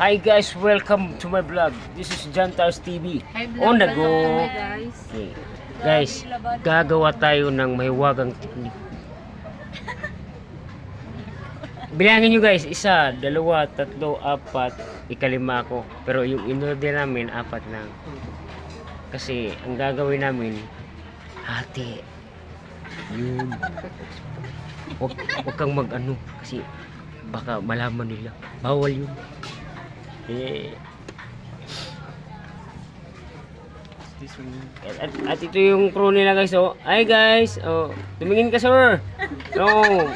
Hi guys, welcome to my vlog. This is John Tars TV. Hi, On the vlog. go. Welcome guys. Okay. Guys, gagawa tayo ng mahiwagang teknik. Bilangin nyo guys, 1, 2, 3, 4, ikalima ko. Pero yung in-order namin, 4 lang. Kasi ang gagawin namin, hati. Yun. Huwag kang mag-ano. Kasi baka malaman nila. Bawal yun. At ito yung crew nila guys. Oh. Hi guys. Oh, tumingin ka sir. Oh,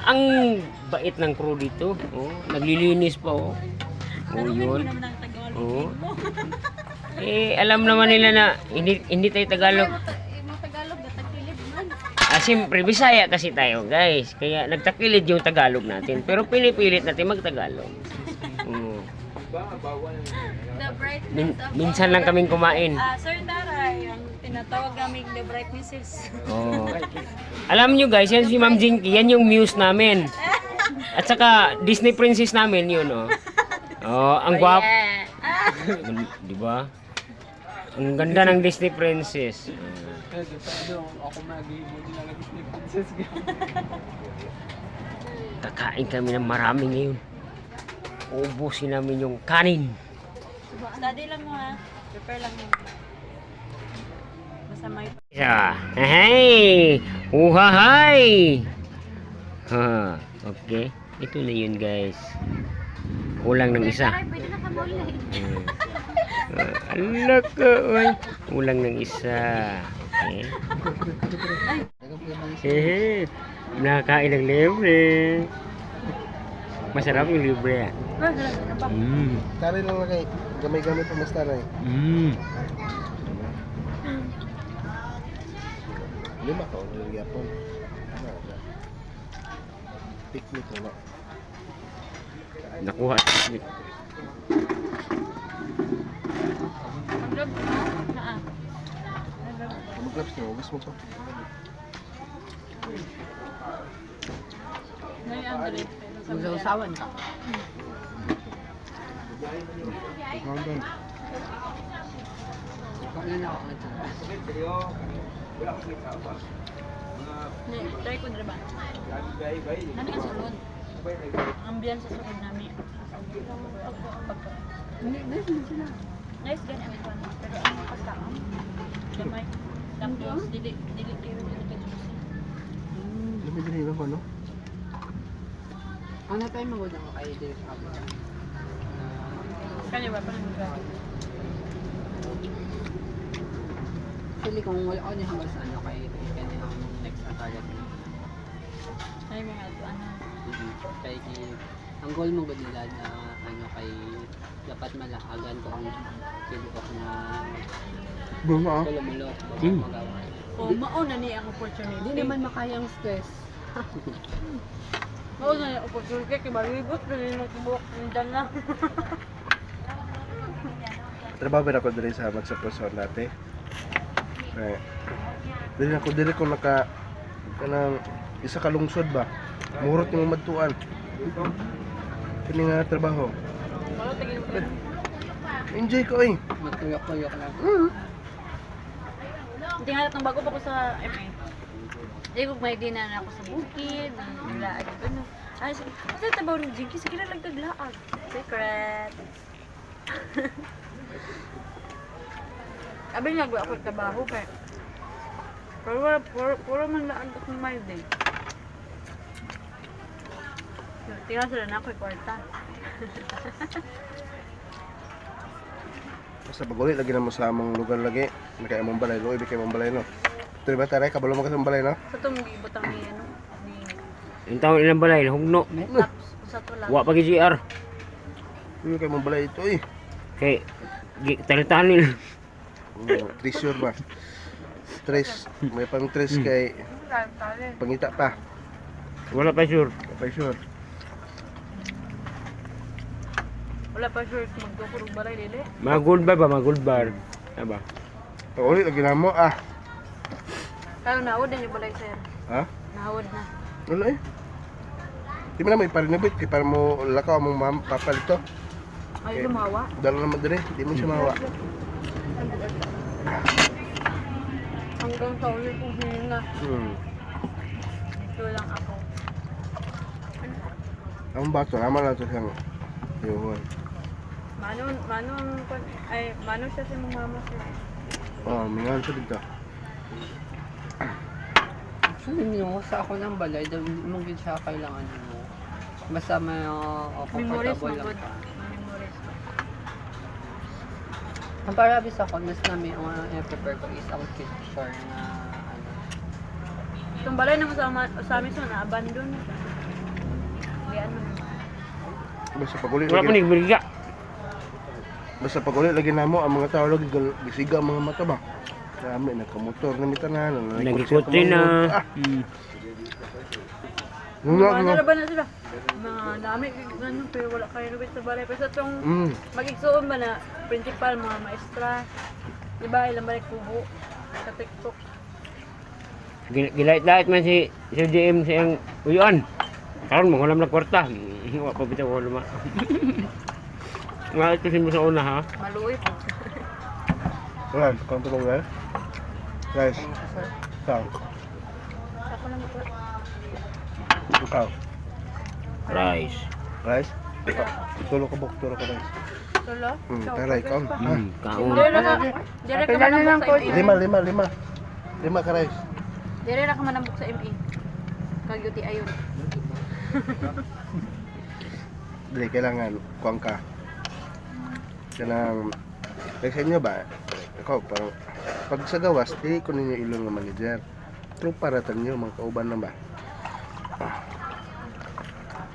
ang bait ng crew dito. Oh, naglilinis pa oh. Oh, yun. Oh. Alam naman nila na hindi tayo Tagalog. Siyempre, Bisaya kasi tayo guys. Kaya nagtakilid yung Tagalog natin. Pero pinipilit natin mag-Tagalog. Minsan lang kaming kumain. Sir Taray, ang tinatawag namin The Bright Misses. Oh. Alam nyo guys, yan si Ma'am Jinky, yan yung muse namin. At saka Disney princess namin yun oh. Oh, ang guwap. Di ba? Ang ganda ng Disney princess. Kakain kami ng marami ngayon. Ubusin namin yung kanin. Study lang mo ha. Prepare lang mo. Basta may... Hey! Uhahay! Ha, okay. Ito na yun guys. Kulang ng isa. Pwede na kamuli. Alak ka, oy. Kulang ng isa. Eh. Nakakain ng libre. Masarap yung libre ah. Tari lang lagay. Gamay-gamay pa mas taray. Lima ka, ulit yapon. Picnic na. Nakuha. Mag-vlog mo? Naa. Mag-gloves na, hugas mo pa. Nai-anggalit. Magsasawan ka. Ikaw doon. Ano na ako ito? Try ko na ba? Nani ka sunod? Ang ambience sa sunod namin. Sila. Nice gan ang ito. Pero ang mga pagkaon, gamay. Tapos, dili kayo ka juicy. Dami-dami lang ko, no? Ano tayo magod ako kayo dito sa kapit? Kanya ba pa nang gano'n? Actually, kung wala ako niya sa ano kayo, kaya ako next na target. Ay, mga ano. Kaya ang goal mo gud nila na ano kay dapat malahagan ko ang pinipok na Bunga ah. kulumulok. Magawa. O, mauna ni ang opportunity. Hindi naman makayang stress. Mauna ni ang opportunity. Kaya maribot na rin ang tibok. Nandiyan na. Trabaho ba ako diri sa magsapuson natin? Dili ko naka kanang isa ka lungsod ba? Murot yung madtuan. Kini nga trabaho. Wala, tingin mo. Enjoy ko eh. Magtuyok-tuyok lang. Hindi nga natang bago pa ko sa MA. Hindi ko may din na ako sa bukid. Naglaag. Ano? Ay, sige. Ito yung tabaw ng Jinky. Sige na lang taglaag. Secret. Abi nga ako trabaho kaya. Pero puro man laag ako ng mild eh. Tingnan sila na ako'y kwarta. Basta pagulit lagi na mo sa among lugar lagi. Nakaya mong balay, loy bikay mong balay no. Ito ba taray kabalo mo ka sa balay no? Sa itong ibutang ni ano, ni Yung taon ilang balay, hugno. Laps, sa ito lang. Wa pa GR. Hindi kay mong balay ito eh. Kay talitahan nila. Treasure ba? Tres. May pang tres kay pangita pa. Wala pa sure. Kapay sure. Wala pa sure kung magkukurong balay dili. Mga gold bar ba? Mga gold bar. Aba. Paulit lagi na mo ah. Kaya naawad na yung balay sir. Ha? Naawad na. Wala eh. Di mo na may parinabit kay para mo lakaw mong papalito. Ay, lumawa. Dalo naman din eh, hindi mo siya mawa. Hanggang sa ulit kong hininga. Dito lang ako. Ang bato, naman lang ito siyang yun. Mano siya si mong mama siya. Oh, mingan siya dito. Actually, nyo, sa ako ng balay, daw mong gid siya kailangan mo. Basta may Memories comfortable mo lang. good. Memories. Ang parabi sa ako, mas namin ang i-prepare ko is ang picture na ano. Itong balay naman sa amin sa na-abandon na siya. Lian mo naman. Basta pag uli Wala pa lagi, nigbiliga. basta pag uli lagi namo ang mga tao lagi gisiga ang mga mata ba. Dami nagkamotor na mitanan. Nagikutri na. Ah, Mga nga. naraban na sila. Mga dami, ganun, pero wala kayo nabit sa balay. Pero sa itong mag-igsoon ba na principal, mga maestra, diba, ilang balik kubo sa TikTok. Gilait-lait man si GM siyang uyuan. Karon mo hulam na kwarta. Wa pa bitaw ko luma. Nga ito mo sa una ha. Maluoy po. Wala, kung tulong guys. Guys, ikaw. Ako lang ito. Ikaw. Rice. Guys, tulo ka bok, tulo ka guys. Tulo? Tara, ikaw. Kaon. Dire ka manambok sa ME. Lima ka guys. Dire ka manambok sa ME. Kagyuti ayon. Dili kailangan kuang ka. Kanang like sa inyo ba? Ikaw parang pag sa gawas, di ko ninyo ilong nga manager. True para tanyo mga kauban na ba?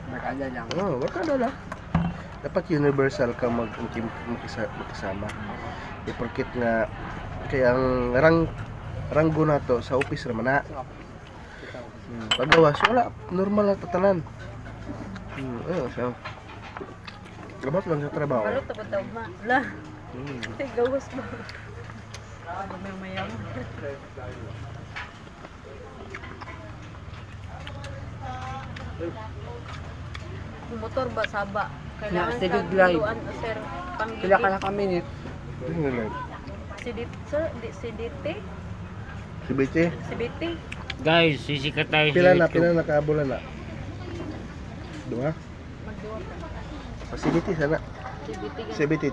Barkada lang. Oo, bakada lang. Dapat universal ka makisama. Iporkit nga kaya ang ranggo na to sa office naman na. Pag gawas, wala. Normal na tatanan. So, gabat lang sa trabaho. Balot tapos daw ma. Wala. Gawas ba? Ano may mayaman. Motor ba saba? Kailangan Yeah, sige, kang drive. tuluan o sir. Sila ka na kami nit. CDT? Si Bichi, CBT? Guys, sisikat tayo pila sa na, YouTube. pila na kaabula na. Dua? Magduwa ka. Facility sana. CBT ganun. CBT